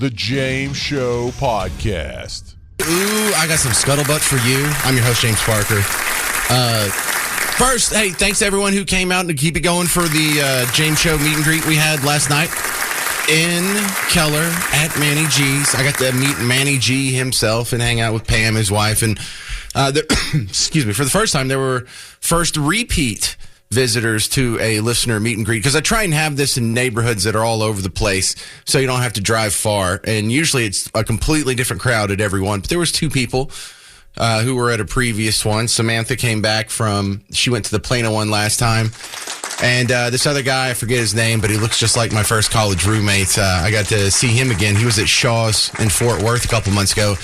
The James Show Podcast. Ooh, I got some scuttlebutt for you. I'm your host, James Parker. First, hey, thanks to everyone who came out to keep it going for the James Show meet and greet we had last night in Keller at Manny G's. I got to meet Manny G himself and hang out with Pam, his wife. And excuse me, for the first time, there were first repeat visitors to a listener meet and greet, because I try and have this in neighborhoods that are all over the place so you don't have to drive far. And usually it's a completely different crowd at every one. But there was two people who were at a previous one. Samantha came back she went to the Plano one last time. And this other guy, I forget his name, but he looks just like my first college roommate. I got to see him again. He was at Shaw's in Fort Worth a couple months ago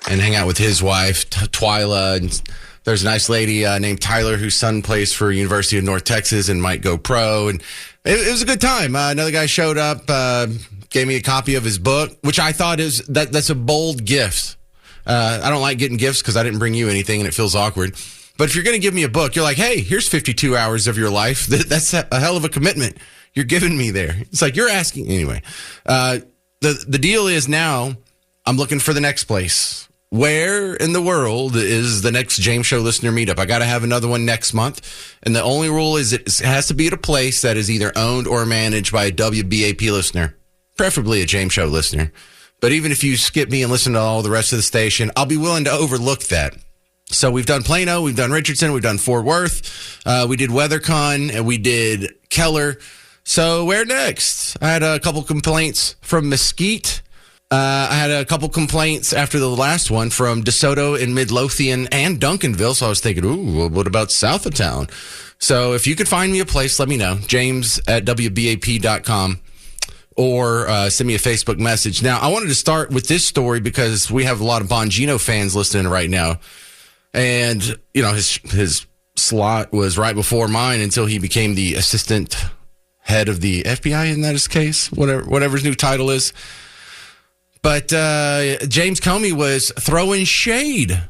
and hang out with his wife, Twyla. And there's a nice lady named Tyler whose son plays for University of North Texas and might go pro. And it was a good time. Another guy showed up, gave me a copy of his book, which I thought that's a bold gift. I don't like getting gifts because I didn't bring you anything and it feels awkward. But if you're going to give me a book, you're like, hey, here's 52 hours of your life. That's a hell of a commitment you're giving me there. It's like you're asking. Anyway, the deal is now I'm looking for the next place. Where in the world is the next James Show listener meetup? I got to have another one next month. And the only rule is it has to be at a place that is either owned or managed by a WBAP listener, preferably a James Show listener. But even if you skip me and listen to all the rest of the station, I'll be willing to overlook that. So we've done Plano, we've done Richardson, we've done Fort Worth, we did WeatherCon, and we did Keller. So where next? I had a couple complaints from Mesquite. I had a couple complaints after the last one from DeSoto in Midlothian and Duncanville. So I was thinking, ooh, what about south of town? So if you could find me a place, let me know. James@WBAP.com or send me a Facebook message. Now, I wanted to start with this story because we have a lot of Bongino fans listening right now. And, you know, his slot was right before mine until he became the assistant head of the FBI. Isn't that his case? Whatever his new title is. But James Comey was throwing shade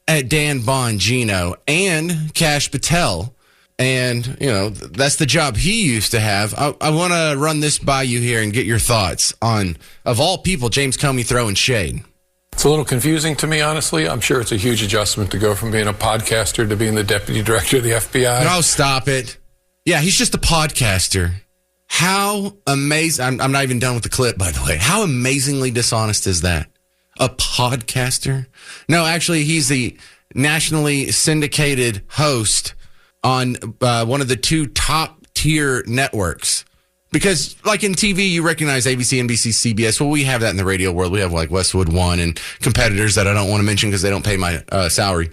at Dan Bongino and Kash Patel. And, you know, that's the job he used to have. I want to run this by you here and get your thoughts on, of all people, James Comey throwing shade. It's a little confusing to me, honestly. I'm sure it's a huge adjustment to go from being a podcaster to being the deputy director of the FBI. No, stop it. Yeah, he's just a podcaster. How amazing. I'm not even done with the clip, by the way. How amazingly dishonest is that? A podcaster? No, actually, he's the nationally syndicated host on one of the two top-tier networks. Because, like in TV, you recognize ABC, NBC, CBS. Well, we have that in the radio world. We have, like, Westwood One and competitors that I don't want to mention because they don't pay my salary.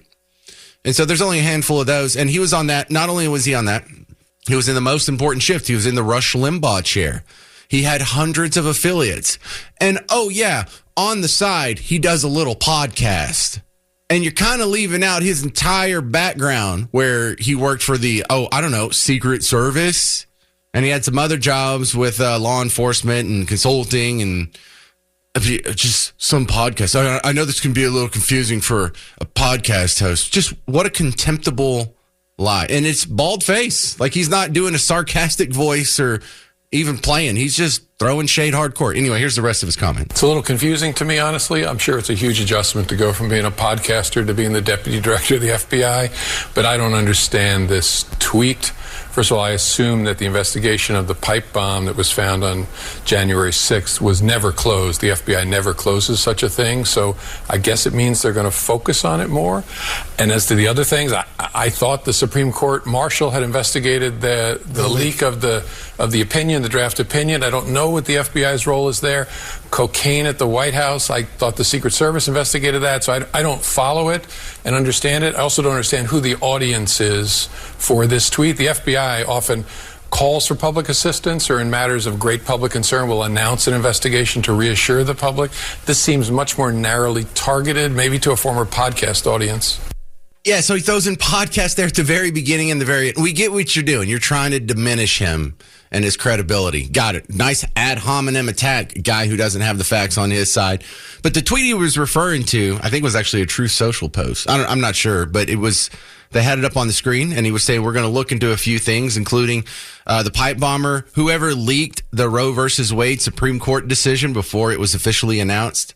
And so there's only a handful of those. And he was on that. Not only was he on that, he was in the most important shift. He was in the Rush Limbaugh chair. He had hundreds of affiliates. And, oh, yeah, on the side, he does a little podcast. And you're kind of leaving out his entire background where he worked for the, Secret Service. And he had some other jobs with law enforcement and consulting and just some podcast. I know this can be a little confusing for a podcast host. Just what a contemptible lie. And it's bald face. Like he's not doing a sarcastic voice or even playing. He's just throwing shade hardcore. Anyway, here's the rest of his comment. It's a little confusing to me, honestly. I'm sure it's a huge adjustment to go from being a podcaster to being the deputy director of the FBI. But I don't understand this tweet. First of all, I assume that the investigation of the pipe bomb that was found on January 6th was never closed. The FBI never closes such a thing. So I guess it means they're going to focus on it more. And as to the other things, I thought the Supreme Court marshal had investigated the leak of the opinion, the draft opinion. I don't know what the FBI's role is there. Cocaine at the White House, I thought the Secret Service investigated that, so I don't follow it and understand it. I also don't understand who the audience is for this tweet. The FBI often calls for public assistance or in matters of great public concern will announce an investigation to reassure the public. This seems much more narrowly targeted, maybe to a former podcast audience. Yeah, so he throws in podcast there at the very beginning and the very end. We get what you're doing. You're trying to diminish him and his credibility. Got it. Nice ad hominem attack, guy who doesn't have the facts on his side. But the tweet he was referring to, I think was actually a Truth Social post. I'm not sure, but it was, they had it up on the screen, and he was saying, we're going to look into a few things, including the pipe bomber, whoever leaked the Roe versus Wade Supreme Court decision before it was officially announced.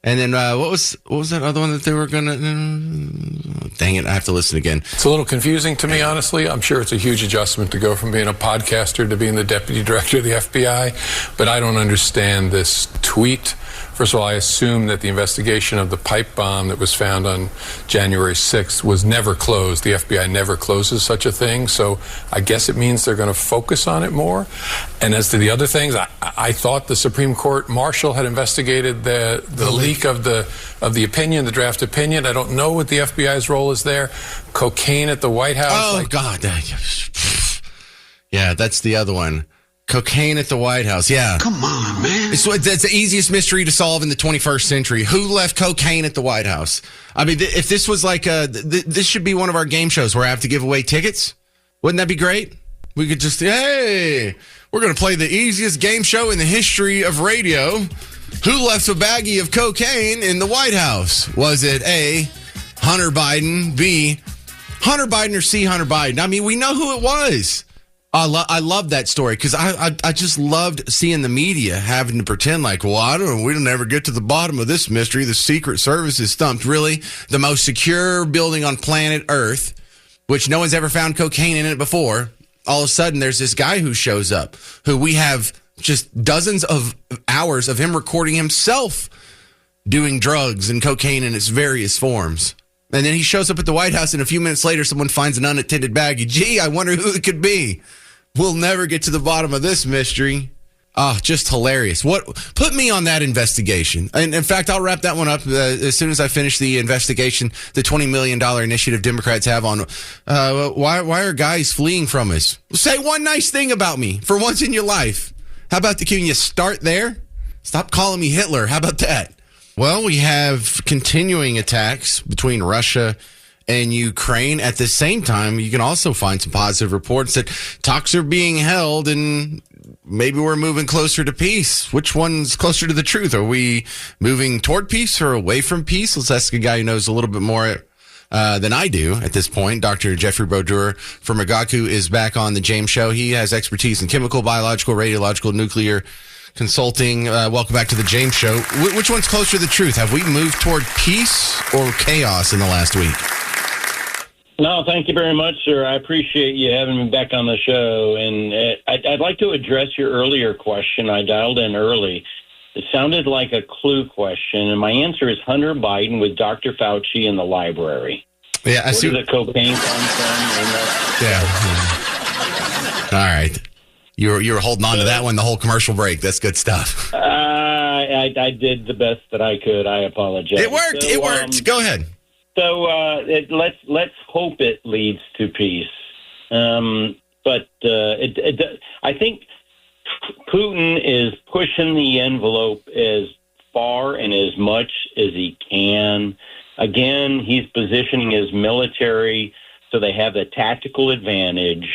And then what was that other one that they were going to... Dang it, I have to listen again. It's a little confusing to me, honestly. I'm sure it's a huge adjustment to go from being a podcaster to being the deputy director of the FBI, but I don't understand this tweet. First of all, I assume that the investigation of the pipe bomb that was found on January 6th was never closed. The FBI never closes such a thing, so I guess it means they're going to focus on it more. And as to the other things, I thought the Supreme Court marshal had investigated the leak of the opinion, the draft opinion. I don't know what the FBI's role is there. Cocaine at the White House. Oh, God. Yeah, that's the other one. Cocaine at the White House, yeah. Come on, man. It's the easiest mystery to solve in the 21st century. Who left cocaine at the White House? I mean, if this was like this should be one of our game shows where I have to give away tickets. Wouldn't that be great? We could just, hey, we're going to play the easiest game show in the history of radio. Who left a baggie of cocaine in the White House? Was it A, Hunter Biden, B, Hunter Biden, or C, Hunter Biden? I mean, we know who it was. I love that story because I just loved seeing the media having to pretend like, well, I don't know, we'll never get to the bottom of this mystery. The Secret Service is stumped. Really? The most secure building on planet Earth, which no one's ever found cocaine in it before. All of a sudden, there's this guy who shows up who we have just dozens of hours of him recording himself doing drugs and cocaine in its various forms. And then he shows up at the White House, and a few minutes later, someone finds an unattended baggie. Gee, I wonder who it could be. We'll never get to the bottom of this mystery. Oh, just hilarious. Put me on that investigation. And in fact, I'll wrap that one up as soon as I finish the investigation, the $20 million initiative Democrats have on why are guys fleeing from us? Say one nice thing about me for once in your life. How about can you start there? Stop calling me Hitler. How about that? Well, we have continuing attacks between Russia and Ukraine. At the same time, you can also find some positive reports that talks are being held and maybe we're moving closer to peace. Which one's closer to the truth? Are we moving toward peace or away from peace? Let's ask a guy who knows a little bit more than I do at this point. Dr. Jeffrey Brodeur from Rigaku is back on the James Show. He has expertise in chemical, biological, radiological, nuclear consulting. Welcome back to the James Show. Which one's closer to the truth? Have we moved toward peace or chaos in the last week? No, thank you very much, sir. I appreciate you having me back on the show. And I'd like to address your earlier question. I dialed in early. It sounded like a clue question, and my answer is Hunter Biden with Dr. Fauci in the library. Yeah, I see. Where did the cocaine come from? Yeah. All right. You were holding on to that one the whole commercial break. That's good stuff. I did the best that I could. I apologize. It worked. It worked. Go ahead. So let's hope it leads to peace. But I think Putin is pushing the envelope as far and as much as he can. Again, he's positioning his military so they have a tactical advantage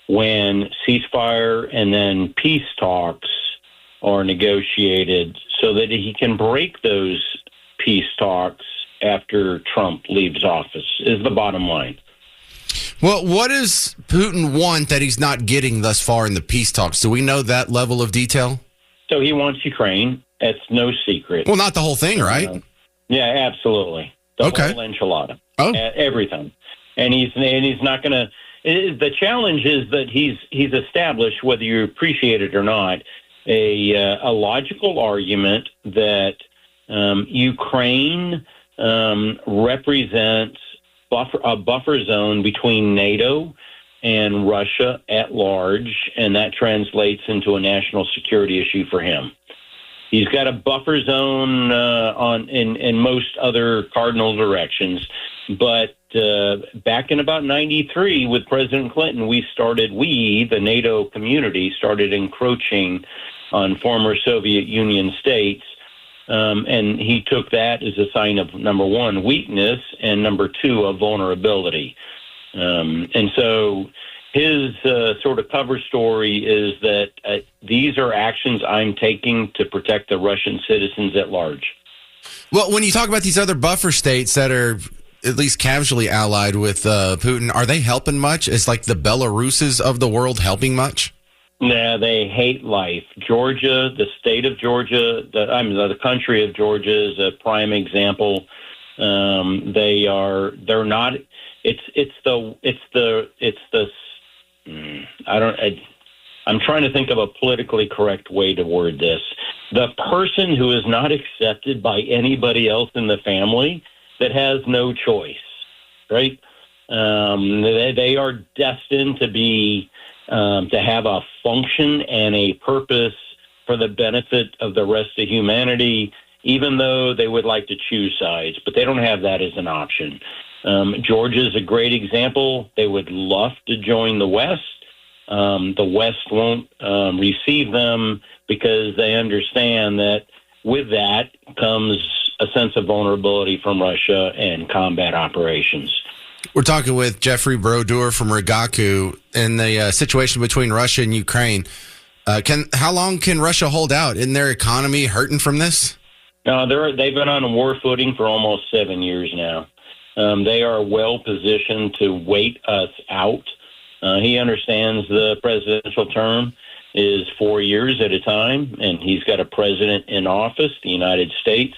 when ceasefire and then peace talks are negotiated so that he can break those peace talks after Trump leaves office, is the bottom line. Well, what does Putin want that he's not getting thus far in the peace talks? Do we know that level of detail? So he wants Ukraine. That's no secret. Well, not the whole thing, right? Yeah, absolutely. The whole enchilada. Oh. Everything. And he's not going to... The challenge is that he's established, whether you appreciate it or not, a logical argument that Ukraine represents a buffer zone between NATO and Russia at large, and that translates into a national security issue for him. He's got a buffer zone in most other cardinal directions, but back in about 93 with President Clinton, the NATO community, started encroaching on former Soviet Union states. And he took that as a sign of, number one, weakness, and number two, a vulnerability. And so his sort of cover story is that these are actions I'm taking to protect the Russian citizens at large. Well, when you talk about these other buffer states that are at least casually allied with Putin, are they helping much? Is like the Belaruses of the world helping much? Yeah, they hate life. Georgia, the state of Georgia, the country of Georgia is a prime example. They're not. I'm trying to think of a politically correct way to word this. The person who is not accepted by anybody else in the family that has no choice, right? They are destined to be. To have a function and a purpose for the benefit of the rest of humanity, even though they would like to choose sides, but they don't have that as an option. Georgia is a great example. They would love to join the West. The West won't receive them because they understand that with that comes a sense of vulnerability from Russia and combat operations. We're talking with Jeffrey Brodeur from Rigaku in the situation between Russia and Ukraine. How long can Russia hold out? Isn't their economy hurting from this? They've been on a war footing for almost 7 years now. They are well positioned to wait us out. He understands the presidential term is 4 years at a time, and he's got a president in office, the United States,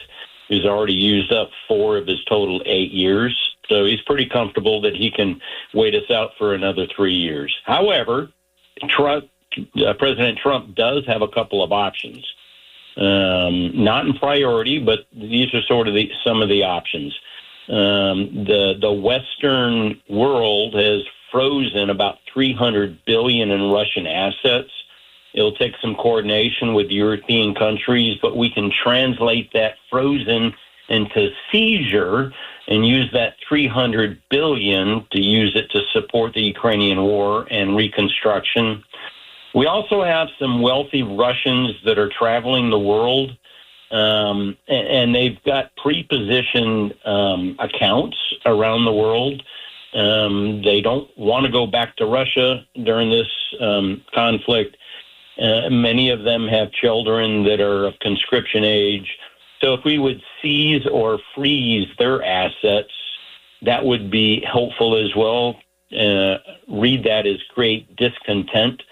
who's already used up 4 of his total 8 years. So he's pretty comfortable that he can wait us out for another 3 years. However, President Trump does have a couple of options. Not in priority, but these are sort of some of the options. The Western world has frozen about $300 billion in Russian assets. It'll take some coordination with European countries, but we can translate that frozen into seizure and use that $300 billion to use it to support the Ukrainian war and reconstruction. We also have some wealthy Russians that are traveling the world, and they've got pre-positioned accounts around the world. They don't want to go back to Russia during this conflict. Many of them have children that are of conscription age. So if we would seize or freeze their assets, that would be helpful as well. Read that as create discontent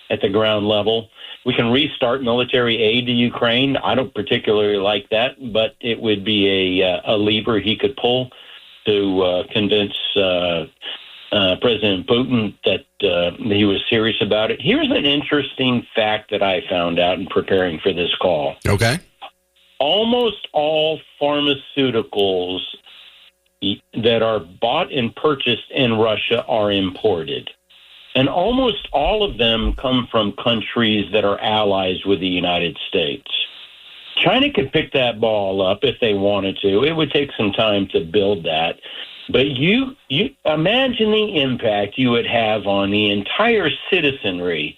at the ground level. We can restart military aid to Ukraine. I don't particularly like that, but it would be a lever he could pull to convince President Putin that he was serious about it. Here's an interesting fact that I found out in preparing for this call. Okay. Almost all pharmaceuticals that are bought and purchased in Russia are imported. And almost all of them come from countries that are allies with the United States. China could pick that ball up if they wanted to. It would take some time to build that. But you imagine the impact you would have on the entire citizenry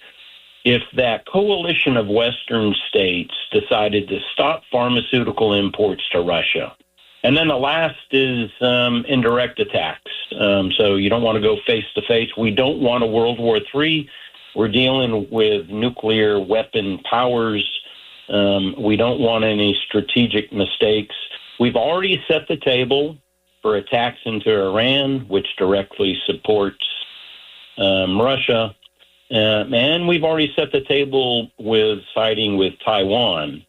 if that coalition of Western states decided to stop pharmaceutical imports to Russia. And then the last is indirect attacks. So you don't want to go face-to-face. We don't want a World War III. We're dealing with nuclear weapon powers. We don't want any strategic mistakes. We've already set the table for attacks into Iran, which directly supports Russia. And we've already set the table with siding with Taiwan.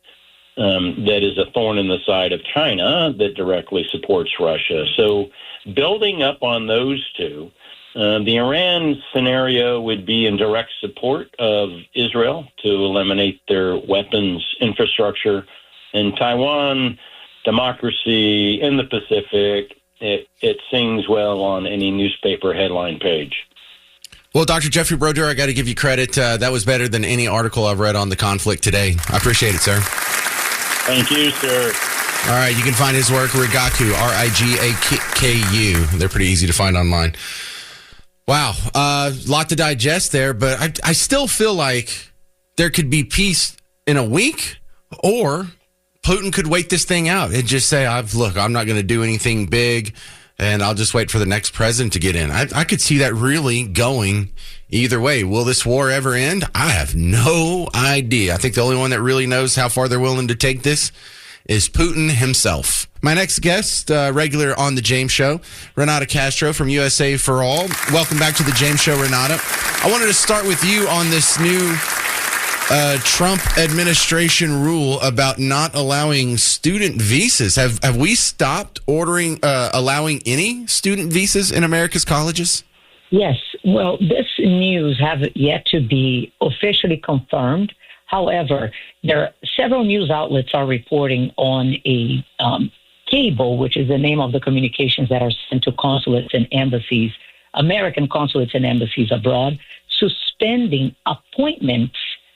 That is a thorn in the side of China that directly supports Russia. So building up on those two, the Iran scenario would be in direct support of Israel to eliminate their weapons infrastructure. And Taiwan, democracy in the Pacific, it sings well on any newspaper headline page. Well, Dr. Jeffrey Brodeur, I got to give you credit. That was better than any article I've read on the conflict today. I appreciate it, sir. Thank you, sir. All right, you can find his work, Rigaku, Rigaku. They're pretty easy to find online. Wow, a lot to digest there, but I still feel like there could be peace in a week or Putin could wait this thing out and just say, I'm not going to do anything big, and I'll just wait for the next president to get in. I could see that really going either way. Will this war ever end? I have no idea. I think the only one that really knows how far they're willing to take this is Putin himself. My next guest, regular on The James Show, Renata Castro from USA for All. Welcome back to The James Show, Renata. I wanted to start with you on this new Trump administration rule about not allowing student visas. Have we stopped allowing any student visas in America's colleges? Yes. Well, this news hasn't yet to be officially confirmed. However, there are several news outlets are reporting on a cable, which is the name of the communications that are sent to consulates and embassies, American consulates and embassies abroad, suspending appointments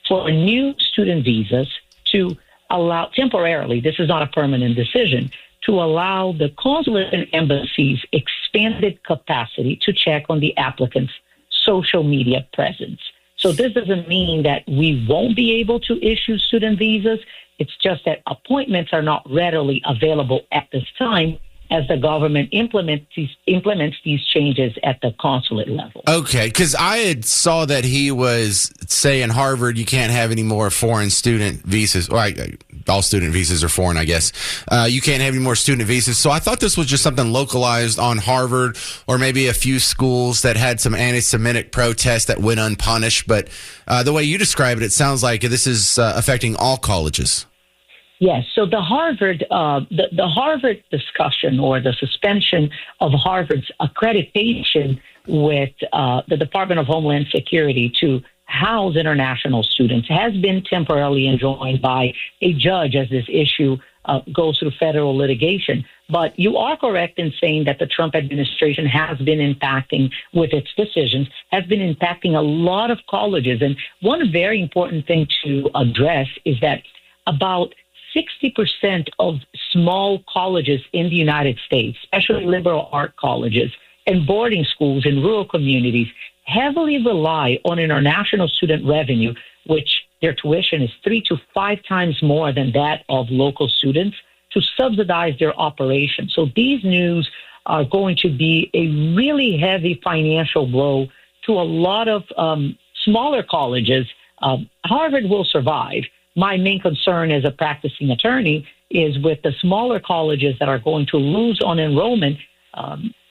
for new student visas to allow temporarily, this is not a permanent decision, to allow the consulate and embassies expanded capacity to check on the applicant's social media presence. So this doesn't mean that we won't be able to issue student visas. It's just that appointments are not readily available at this time as the government implements these changes at the consulate level. Okay, because I had saw that he was saying Harvard, you can't have any more foreign student visas. All student visas are foreign, I guess. You can't have any more student visas. So I thought this was just something localized on Harvard or maybe a few schools that had some anti-Semitic protests that went unpunished. But the way you describe it, it sounds like this is affecting all colleges. Yes. So the Harvard discussion or the suspension of Harvard's accreditation with the Department of Homeland Security to house international students has been temporarily enjoined by a judge as this issue goes through federal litigation. But you are correct in saying that the Trump administration has been impacting with its decisions, has been impacting a lot of colleges. And one very important thing to address is that about 60% of small colleges in the United States, especially liberal art colleges and boarding schools in rural communities, heavily rely on international student revenue, which their tuition is 3 to 5 times more than that of local students, to subsidize their operation. So these news are going to be a really heavy financial blow to a lot of smaller colleges. Harvard will survive. My main concern as a practicing attorney is with the smaller colleges that are going to lose on enrollment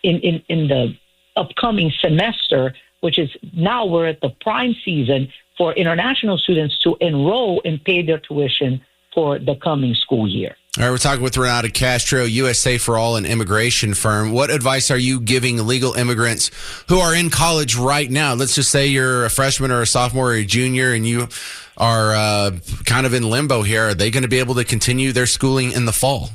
in the upcoming semester, which is now we're at the prime season for international students to enroll and pay their tuition for the coming school year. All right, we're talking with Renata Castro, USA for All, an immigration firm. What advice are you giving legal immigrants who are in college right now? Let's just say you're a freshman or a sophomore or a junior and you are kind of in limbo here. Are they going to be able to continue their schooling in the fall?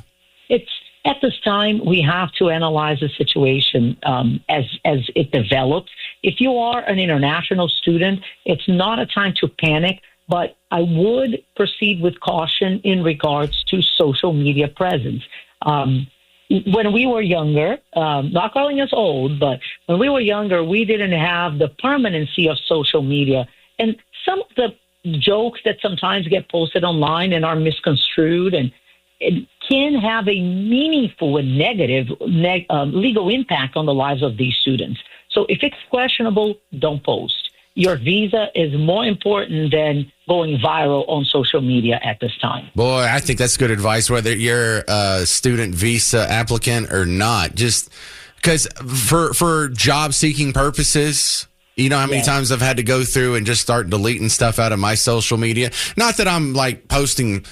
It's at this time, we have to analyze the situation as it develops. If you are an international student, it's not a time to panic, but I would proceed with caution in regards to social media presence. When we were younger, not calling us old, but when we were younger, we didn't have the permanency of social media. And some of the jokes that sometimes get posted online and are misconstrued and it can have a meaningful and negative legal impact on the lives of these students. So if it's questionable, don't post. Your visa is more important than going viral on social media at this time. Boy, I think that's good advice, whether you're a student visa applicant or not. Just because for job-seeking purposes, you know how many times I've had to go through and just start deleting stuff out of my social media? Not that I'm like posting,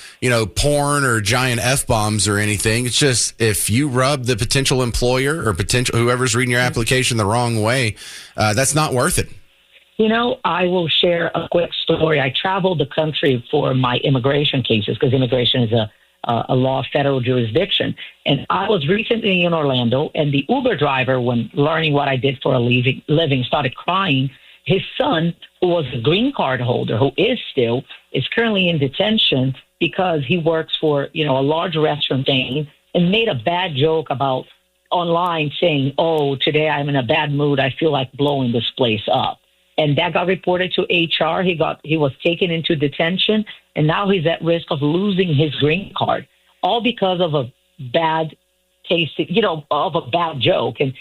porn or giant F-bombs or anything. It's just if you rub the potential employer or potential whoever's reading your application the wrong way, that's not worth it. I will share a quick story. I traveled the country for my immigration cases because immigration is a law of federal jurisdiction. And I was recently in Orlando, and the Uber driver, when learning what I did for a living, started crying. His son, who was a green card holder, who is currently in detention because he works for, a large restaurant chain and made a bad joke about online saying, "Oh, today I'm in a bad mood. I feel like blowing this place up." And that got reported to HR. He was taken into detention, and now he's at risk of losing his green card. all because of a bad taste, of a bad joke. And,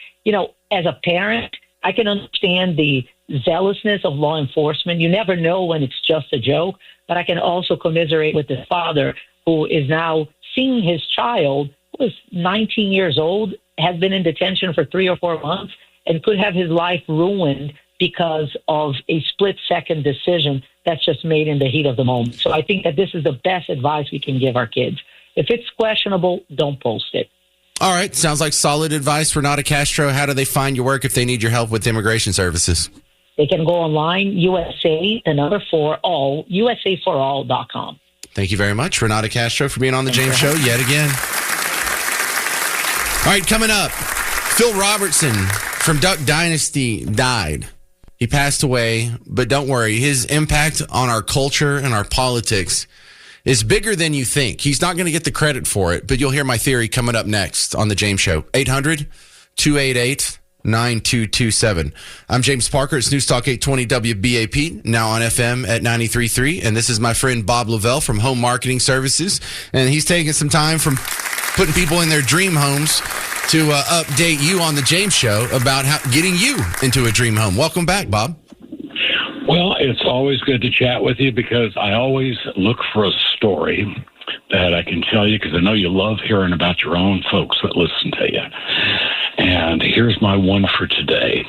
as a parent, I can understand the zealousness of law enforcement. You never know when it's just a joke, but I can also commiserate with the father who is now seeing his child, who is 19 years old, has been in detention for 3 or 4 months, and could have his life ruined because of a split-second decision that's just made in the heat of the moment. So I think that this is the best advice we can give our kids. If it's questionable, don't post it. All right. Sounds like solid advice. Renata Castro, how do they find your work if they need your help with immigration services? They can go online, USA4all.com. Thank you very much, Renata Castro, for being on the James Show yet again. All right, coming up, Phil Robertson from Duck Dynasty died. He passed away, but don't worry, his impact on our culture and our politics is bigger than you think. He's not going to get the credit for it, but you'll hear my theory coming up next on the James Show. 800-288-9227. I'm James Parker. It's News Talk 820 WBAP, now on FM at 93.3. And this is my friend Bob Lavelle from Home Marketing Services. And he's taking some time from putting people in their dream homes to update you on the James Show about getting you into a dream home. Welcome back, Bob. Well, it's always good to chat with you because I always look for a story that I can tell you because I know you love hearing about your own folks that listen to you. And here's my one for today.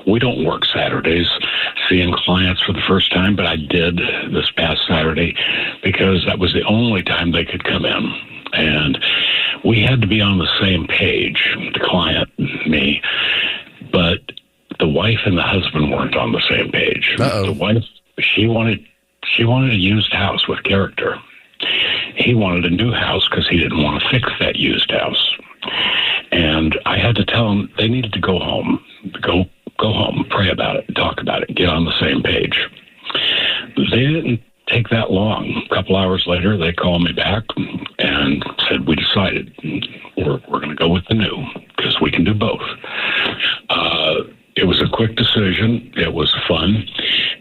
We don't work Saturdays seeing clients for the first time, but I did this past Saturday because that was the only time they could come in. And we had to be on the same page, the client, me, but the wife and the husband weren't on the same page. Uh-oh. The wife, she wanted a used house with character. He wanted a new house because he didn't want to fix that used house. And I had to tell them they needed to go home, go home, pray about it, talk about it, get on the same page. They didn't take that long. A couple hours later, they called me back and said, we decided we're going to go with the new because we can do both. It was a quick decision. It was fun.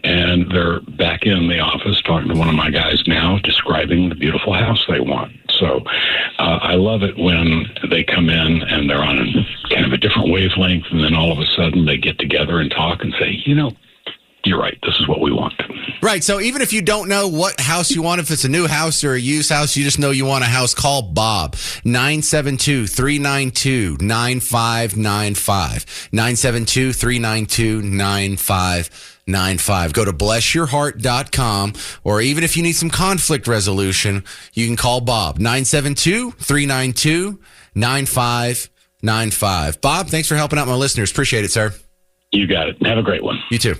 And they're back in the office talking to one of my guys now, describing the beautiful house they want. So I love it when they come in and they're on kind of a different wavelength, and then all of a sudden they get together and talk and say, you're right, this is what we want. Right. So even if you don't know what house you want, if it's a new house or a used house, you just know you want a house, call Bob. 972-392-9595. 972-392-9595. Go to blessyourheart.com, or even if you need some conflict resolution, you can call Bob. 972-392-9595. Bob, thanks for helping out my listeners. Appreciate it, sir. You got it. Have a great one. You too.